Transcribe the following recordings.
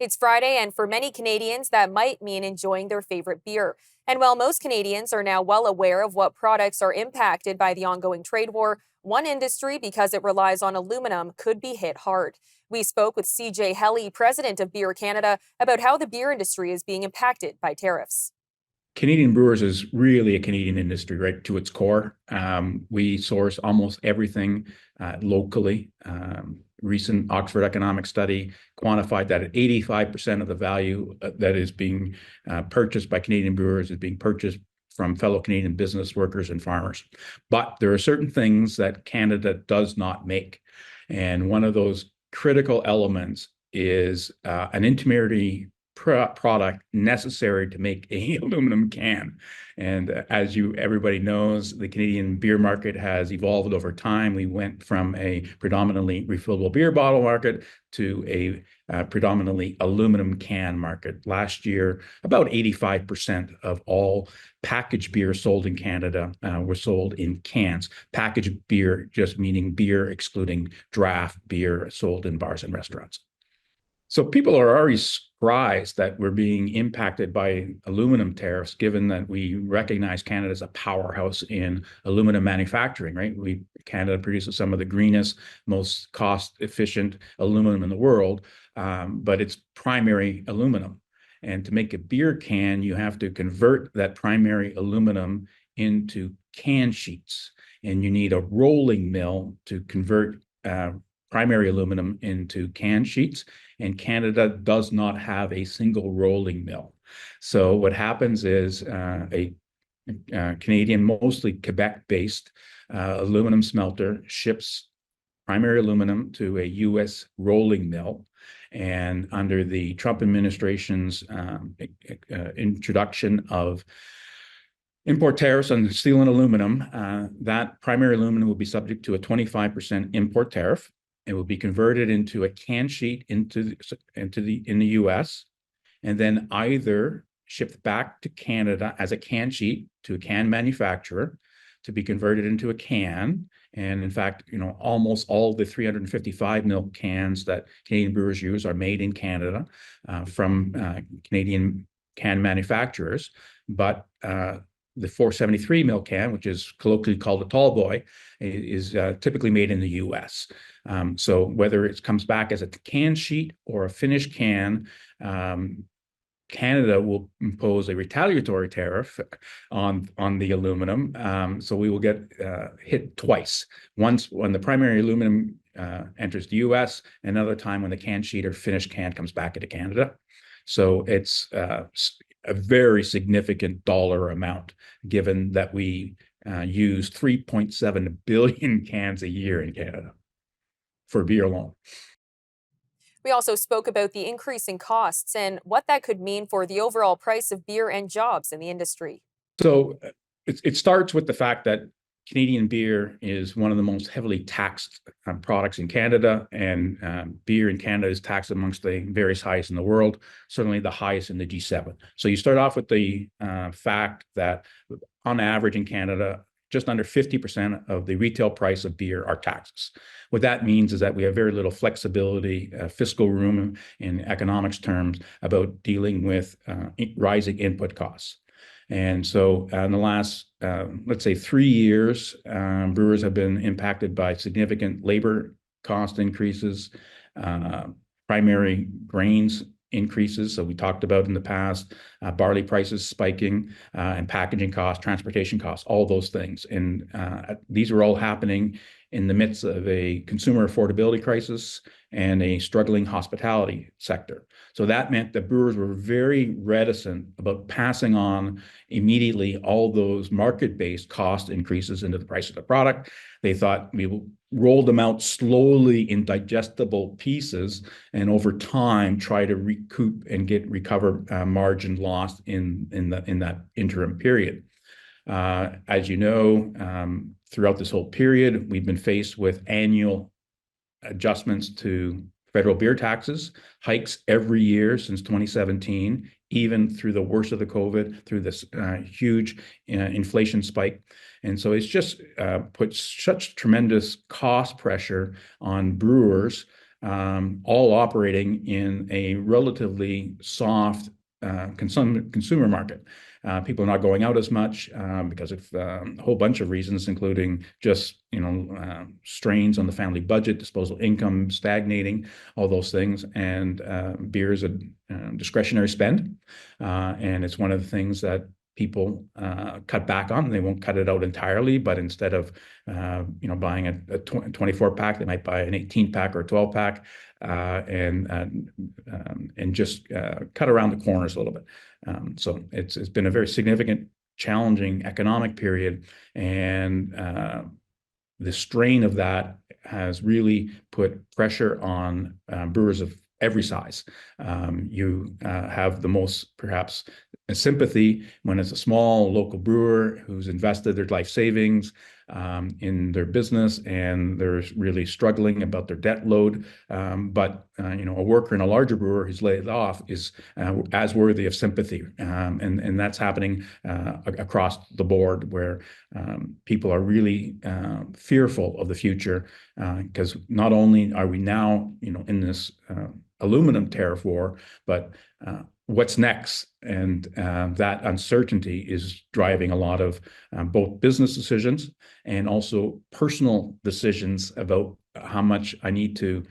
It's Friday, and for many Canadians, that might mean enjoying their favorite beer. And while most Canadians are now well aware of what products are impacted by the ongoing trade war, one industry, because it relies on aluminum, could be hit hard. We spoke with CJ Hellie, president of Beer Canada, about how the beer industry is being impacted by tariffs. Canadian Brewers is really a Canadian industry, right to its core. We source almost everything locally. Recent Oxford economic study quantified that 85% of the value that is being purchased by Canadian brewers is being purchased from fellow Canadian business workers and farmers. But there are certain things that Canada does not make. And one of those critical elements is an intermediary product necessary to make a aluminum can. And as everybody knows, the Canadian beer market has evolved over time. We went from a predominantly refillable beer bottle market to a predominantly aluminum can market. Last year, about 85% of all packaged beer sold in Canada were sold in cans. Packaged beer just meaning beer excluding draft beer sold in bars and restaurants. So people are already surprised that we're being impacted by aluminum tariffs, given that we recognize Canada as a powerhouse in aluminum manufacturing, right? Canada produces some of the greenest, most cost-efficient aluminum in the world, but it's primary aluminum. And to make a beer can, you have to convert that primary aluminum into can sheets. And you need a rolling mill to convert primary aluminum into can sheets, and Canada does not have a single rolling mill. So what happens is a Canadian, mostly Quebec-based aluminum smelter ships primary aluminum to a U.S. rolling mill. And under the Trump administration's introduction of import tariffs on steel and aluminum, that primary aluminum will be subject to a 25% import tariff. It will be converted into a can sheet in the U.S. and then either shipped back to Canada as a can sheet to a can manufacturer to be converted into a can. And in fact, almost all the 355 ml cans that Canadian brewers use are made in Canada from Canadian can manufacturers. But the 473 ml can, which is colloquially called a tall boy, is typically made in the U.S. So whether it comes back as a can sheet or a finished can, Canada will impose a retaliatory tariff on the aluminum. So we will get hit twice. Once when the primary aluminum enters the U.S., another time when the can sheet or finished can comes back into Canada. So it's a very significant dollar amount, given that we use 3.7 billion cans a year in Canada for beer alone. We also spoke about the increasing costs and what that could mean for the overall price of beer and jobs in the industry. So it starts with the fact that Canadian beer is one of the most heavily taxed products in Canada, and beer in Canada is taxed amongst the various highest in the world, certainly the highest in the G7. So you start off with the fact that on average in Canada, just under 50% of the retail price of beer are taxes. What that means is that we have very little flexibility, fiscal room in economics terms about dealing with rising input costs. And so in the last, let's say 3 years, brewers have been impacted by significant labor cost increases, primary grains increases. So we talked about in the past, barley prices spiking, and packaging costs, transportation costs, all those things. And these are all happening in the midst of a consumer affordability crisis and a struggling hospitality sector. So that meant that brewers were very reticent about passing on immediately all those market-based cost increases into the price of the product. They thought we will roll them out slowly in digestible pieces, and over time try to recoup and recover margin lost in that interim period. As you know, throughout this whole period, we've been faced with annual adjustments to federal beer taxes, hikes every year since 2017, even through the worst of the COVID, through this huge inflation spike. And so it's just put such tremendous cost pressure on brewers all operating in a relatively soft consumer market. People are not going out as much because of a whole bunch of reasons, including just strains on the family budget, disposable income stagnating, all those things. And beer is a discretionary spend, and it's one of the things that people cut back on. They won't cut it out entirely, but instead of buying a 24 pack, they might buy an 18 pack or a 12 pack, and just cut around the corners a little bit. So it's been a very significant, challenging economic period, and the strain of that has really put pressure on brewers of every size. You have the most, perhaps, sympathy when it's a small local brewer who's invested their life savings in their business, and they're really struggling about their debt load. But a worker in a larger brewer who's laid off is as worthy of sympathy, and that's happening across the board, where people are really fearful of the future, because not only are we now in this aluminum tariff war, but what's next? And that uncertainty is driving a lot of both business decisions and also personal decisions about how much I need to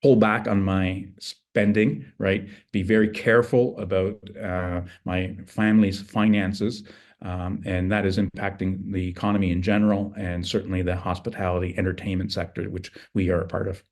pull back on my spending, right? Be very careful about my family's finances. And that is impacting the economy in general, and certainly the hospitality entertainment sector, which we are a part of.